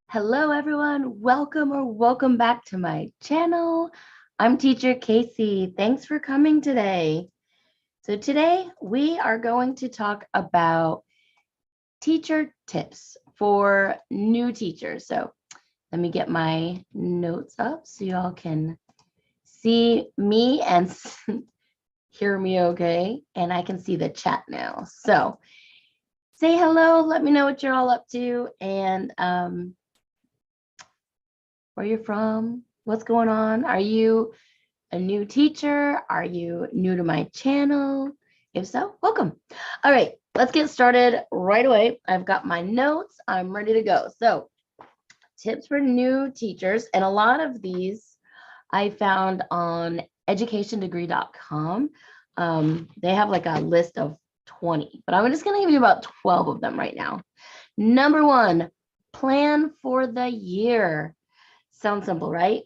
Hello, everyone. Welcome back to my channel. I'm Teacher Casey. Thanks for coming today. So today we are going to talk about teacher tips for new teachers. So let me get my notes up so y'all can see me and hear me okay. And I can see the chat now. So say hello. Let me know what you're all up to and where you're from, what's going on. Are you a new teacher? Are you new to my channel? If so, welcome. All right, let's get started right away. I've got my notes. I'm ready to go. So tips for new teachers. And a lot of these I found on educationdegree.com. They have like a list of 20, but I'm just going to give you about 12 of them right now. Number one, plan for the year. Sounds simple, right?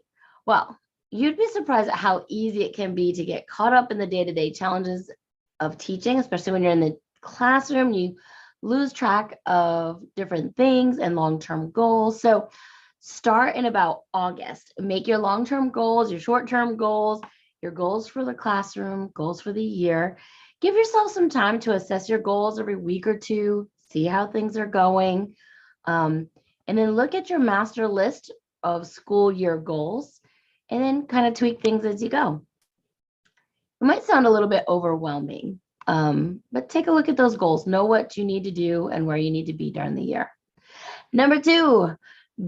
Well, you'd be surprised at how easy it can be to get caught up in the day-to-day challenges of teaching, especially when you're in the classroom. You lose track of different things and long-term goals. So start in about August. Make your long-term goals, your short-term goals, your goals for the classroom, goals for the year. Give yourself some time to assess your goals every week or two, see how things are going. And then look at your master list of school year goals and then kind of tweak things as you go. It might sound a little bit overwhelming, but take a look at those goals. Know what you need to do and where you need to be during the year. Number two,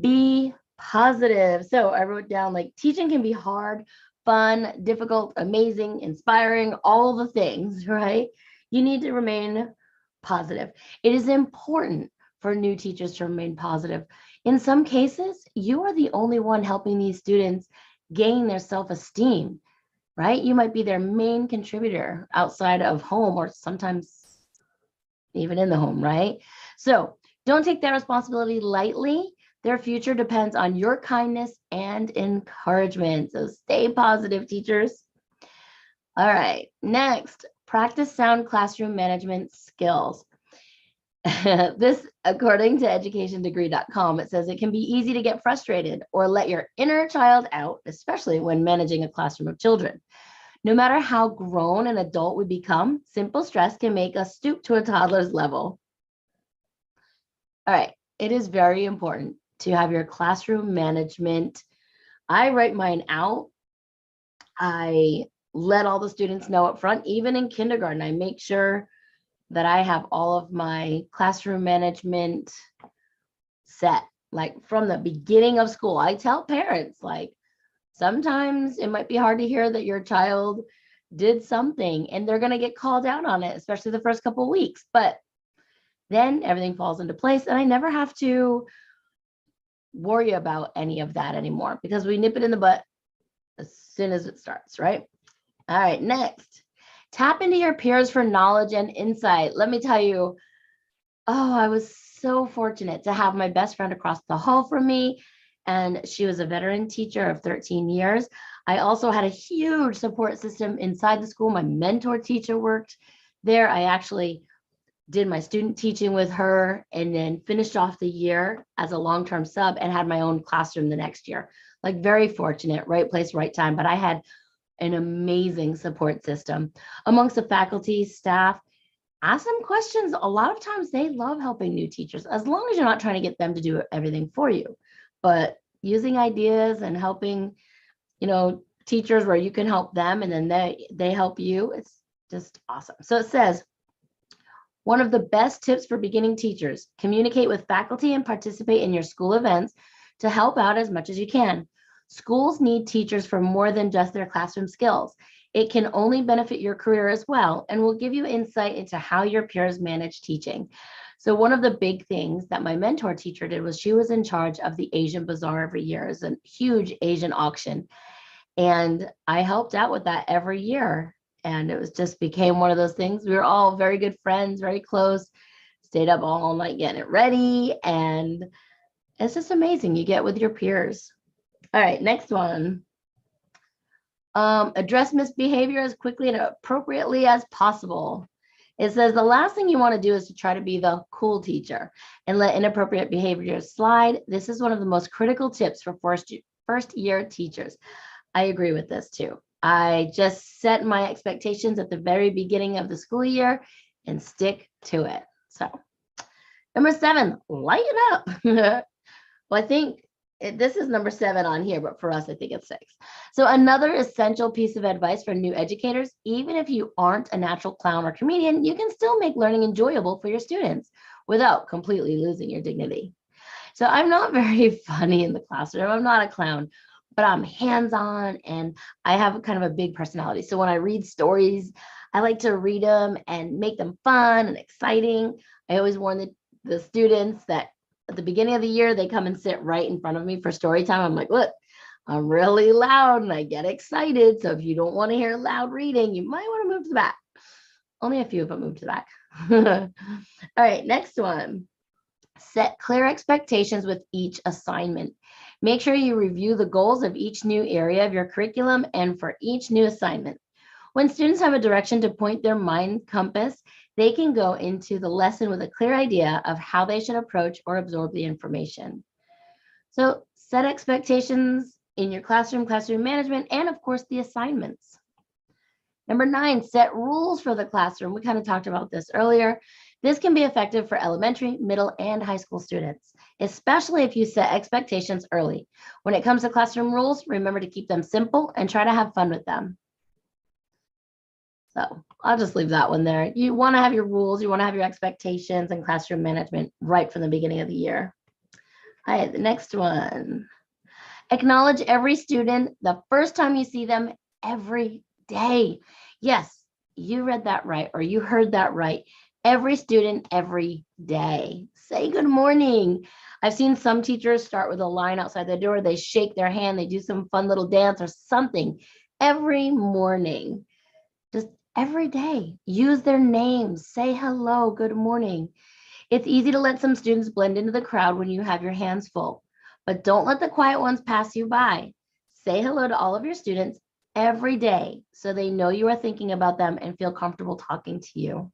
be positive. So I wrote down like teaching can be hard, fun, difficult, amazing, inspiring, all the things, right? You need to remain positive. It is important for new teachers to remain positive. In some cases, you are the only one helping these students gain their self-esteem, right? You might be their main contributor outside of home or sometimes even in the home, right? So don't take that responsibility lightly. Their future depends on your kindness and encouragement. So stay positive, teachers. All right, next, practice sound classroom management skills. This, according to educationdegree.com, it says it can be easy to get frustrated or let your inner child out, especially when managing a classroom of children. No matter how grown an adult we become, simple stress can make us stoop to a toddler's level. All right, it is very important to have your classroom management. I write mine out. I let all the students know up front, even in kindergarten. I make sure that I have all of my classroom management set, like from the beginning of school. I tell parents, like, sometimes it might be hard to hear that your child did something and they're going to get called out on it, especially the first couple of weeks. But then everything falls into place and I never have to worry about any of that anymore because we nip it in the butt as soon as it starts, right? All right, next, tap into your peers for knowledge and insight. Let me tell you, oh, I was so fortunate to have my best friend across the hall from me, and she was a veteran teacher of 13 years. I also had a huge support system inside the school. My mentor teacher worked there. I actually did my student teaching with her and then finished off the year as a long-term sub and had my own classroom the next year. Like, very fortunate, right place, right time. But I had an amazing support system amongst the faculty, staff. Ask them questions. A lot of times they love helping new teachers, as long as you're not trying to get them to do everything for you. But using ideas and helping, teachers where you can help them and then they help you, it's just awesome. So it says, one of the best tips for beginning teachers: communicate with faculty and participate in your school events to help out as much as you can. Schools need teachers for more than just their classroom skills. It can only benefit your career as well and will give you insight into how your peers manage teaching. So one of the big things that my mentor teacher did was she was in charge of the Asian Bazaar every year. It's a huge Asian auction. And I helped out with that every year. And it was just became one of those things. We were all very good friends, very close, stayed up all night getting it ready. And it's just amazing. You get with your peers. All right, next one. Address misbehavior as quickly and appropriately as possible. It says the last thing you want to do is to try to be the cool teacher and let inappropriate behavior slide. This is one of the most critical tips for first year teachers. I agree with this too. I just set my expectations at the very beginning of the school year and stick to it. So, number 7, lighten up. Well, I think this is number 7 on here, but for us, I think it's 6. So another essential piece of advice for new educators, even if you aren't a natural clown or comedian, you can still make learning enjoyable for your students without completely losing your dignity. So I'm not very funny in the classroom. I'm not a clown, but I'm hands-on and I have kind of a big personality. So when I read stories, I like to read them and make them fun and exciting. I always warn the students that at the beginning of the year, they come and sit right in front of me for story time. I'm like, look, I'm really loud and I get excited. So if you don't want to hear loud reading, you might want to move to the back. Only a few of them move to the back. All right, next one. Set clear expectations with each assignment. Make sure you review the goals of each new area of your curriculum and for each new assignment. When students have a direction to point their mind compass, they can go into the lesson with a clear idea of how they should approach or absorb the information. So set expectations in your classroom management, and of course the assignments. Number 9, set rules for the classroom. We kind of talked about this earlier. This can be effective for elementary, middle, and high school students, especially if you set expectations early. When it comes to classroom rules, remember to keep them simple and try to have fun with them. So I'll just leave that one there. You want to have your rules, you want to have your expectations and classroom management right from the beginning of the year. All right, the next one. Acknowledge every student the first time you see them every day. Yes, you read that right, or you heard that right. Every student every day. Say good morning. I've seen some teachers start with a line outside the door. They shake their hand, they do some fun little dance or something every morning. Just every day. Use their names. Say hello, good morning. It's easy to let some students blend into the crowd when you have your hands full, but don't let the quiet ones pass you by. Say hello to all of your students every day so they know you are thinking about them and feel comfortable talking to you.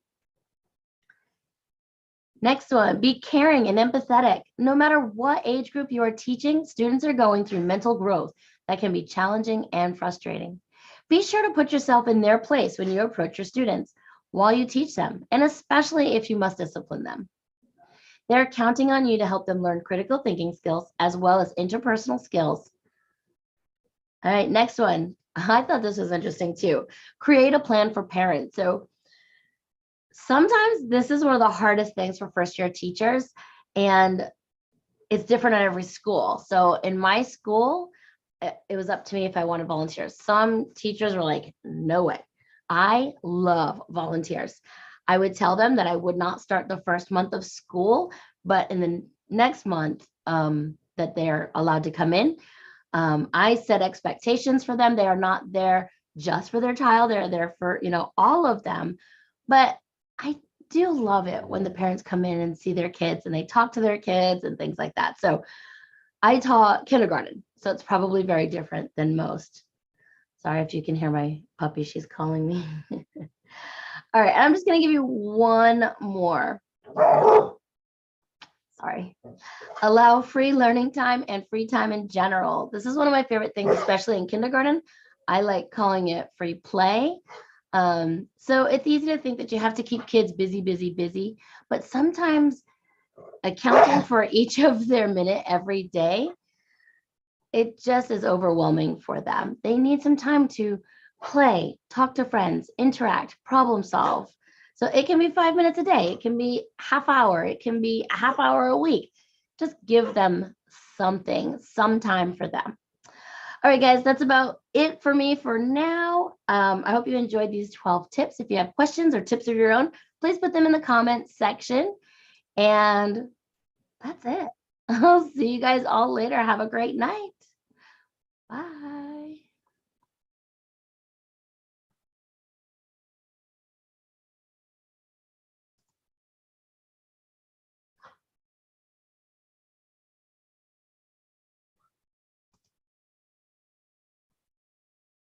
Next one, be caring and empathetic. No matter what age group you are teaching, students are going through mental growth that can be challenging and frustrating. Be sure to put yourself in their place when you approach your students while you teach them, and especially if you must discipline them. They're counting on you to help them learn critical thinking skills as well as interpersonal skills. All right, next one. I thought this was interesting too. Create a plan for parents. So sometimes this is one of the hardest things for first-year teachers, and it's different at every school. So in my school, it was up to me if I wanted volunteers. Some teachers were like, no way. I love volunteers. I would tell them that I would not start the first month of school, but in the next month that they're allowed to come in, I set expectations for them. They are not there just for their child. They're there for, all of them. But I do love it when the parents come in and see their kids and they talk to their kids and things like that. So I taught kindergarten, so it's probably very different than most. Sorry if you can hear my puppy, she's calling me. All right, I'm just gonna give you one more. Sorry. Allow free learning time and free time in general. This is one of my favorite things, especially in kindergarten. I like calling it free play. So it's easy to think that you have to keep kids busy, but sometimes accounting for each of their minute every day, it just is overwhelming for them. They need some time to play, talk to friends, interact, problem solve. So it can be 5 minutes a day. It can be half hour. It can be a half hour a week. Just give them something, some time for them. All right, guys, that's about it for me for now. I hope you enjoyed these 12 tips. If you have questions or tips of your own, please put them in the comments section. And that's it. I'll see you guys all later. Have a great night. Bye.